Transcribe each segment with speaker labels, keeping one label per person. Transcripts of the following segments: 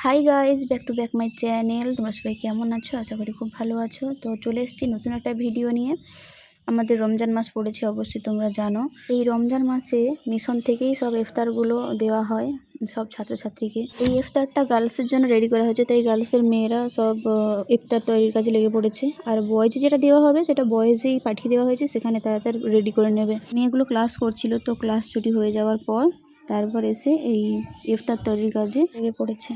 Speaker 1: Hi guys, back to back my channel. তোমরা সবাই কেমন আছো? আশা করি খুব ভালো আছো। তো চলে এসেছি নতুন একটা ভিডিও নিয়ে। আমাদের রমজান মাস পড়েছে, অবশ্যই তোমরা জানো। এই রমজান মাসে মিশন থেকেই সব ইফতারগুলো দেওয়া হয় সব ছাত্রছাত্রীকে। এই ইফতারটা গার্লসের জন্য রেডি করা হয়েছে, তাই গার্লসের মেয়েরা সব ইফতার তৈরির কাজে লেগে পড়েছে। আর বয়েজে যেটা দেওয়া হবে সেটা বয়েজেই পাঠিয়ে দেওয়া হয়েছে, সেখানে তাড়াতাড়ি রেডি করে নেবে। মেয়েগুলো ক্লাস করছিল, তো ক্লাস ছুটি হয়ে যাওয়ার পর তারপর এসে এই ইফতার তৈরির কাজে লেগে পড়েছে।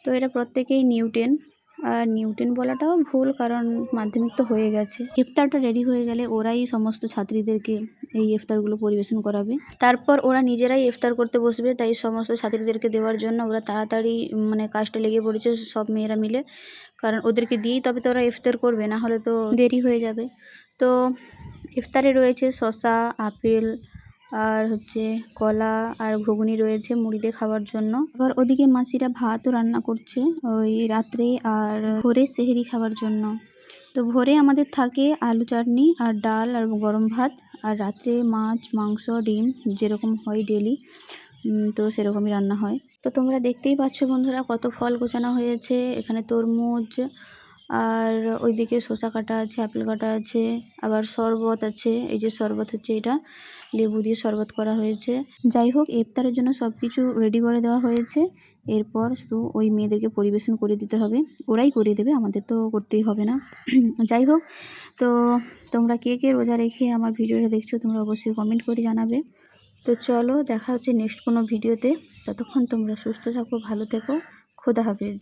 Speaker 1: তো এরা প্রত্যেকেই নিউ 10, আর নিউ 10 বলাটাও ভুল, কারণ মাধ্যমিক তো হয়ে গেছে। ইফতারটা রেডি হয়ে গেলে ওরাই সমস্ত ছাত্রীদেরকে এই ইফতারগুলো পরিবেশন করাবে। তারপর ওরা নিজেরাই ইফতার করতে বসবে, তাই সমস্ত ছাত্রীদেরকে দেওয়ার জন্য ওরা তাড়াতাড়ি কাজটা লেগে পড়েছে সব মেয়েরা মিলে, কারণ ওদেরকে দিয়েই তবে তো ওরা ইফতার করবে, না হলে তো দেরি হয়ে যাবে। তো ইফতারে রয়েছে শসা, আপেল, আর কলা আর ঘুগনি রয়েছে মুড়ি দিয়ে খাওয়ার জন্য। আবার ওদিকে মাসিরা ভাতও রান্না করছে ওই রাত্রে আর ভোরে সেহরি খাওয়ার জন্য। তো ভোরে আমাদের থাকে আলু চাটনি আর ডাল আর গরম ভাত, আর রাত্রে মাছ, মাংস, ডিম যেরকম হয় ডেলি, তো সেরকমই রান্না হয়। তো তোমরা দেখতেই পাচ্ছ বন্ধুরা, কত ফল গোছানো হয়েছে। এখানে তরমুজ, আর ওইদিকে শসা কাটা আছে, আপেল কাটা আছে, আবার শরবত আছে। এই যে শরবত এটা লেবু দিয়ে শরবত করা হয়েছে। যাই হোক, ইফতারের জন্য সব কিছু রেডি করে দেওয়া হয়েছে। এরপর শুধু ওই মেয়েদেরকে পরিবেশন করে দিতে হবে, ওরাই করে দেবে, আমাদের তো করতেই হবে না। যাই হোক, তো তোমরা কে কে রোজা রেখে আমার ভিডিওটা দেখছো তোমরা অবশ্যই কমেন্ট করে জানাবে। তো চলো, দেখা হচ্ছে নেক্সট কোনো ভিডিওতে। ততক্ষণ তোমরা সুস্থ থাকো, ভালো থেকো। খোদা হাফেজ।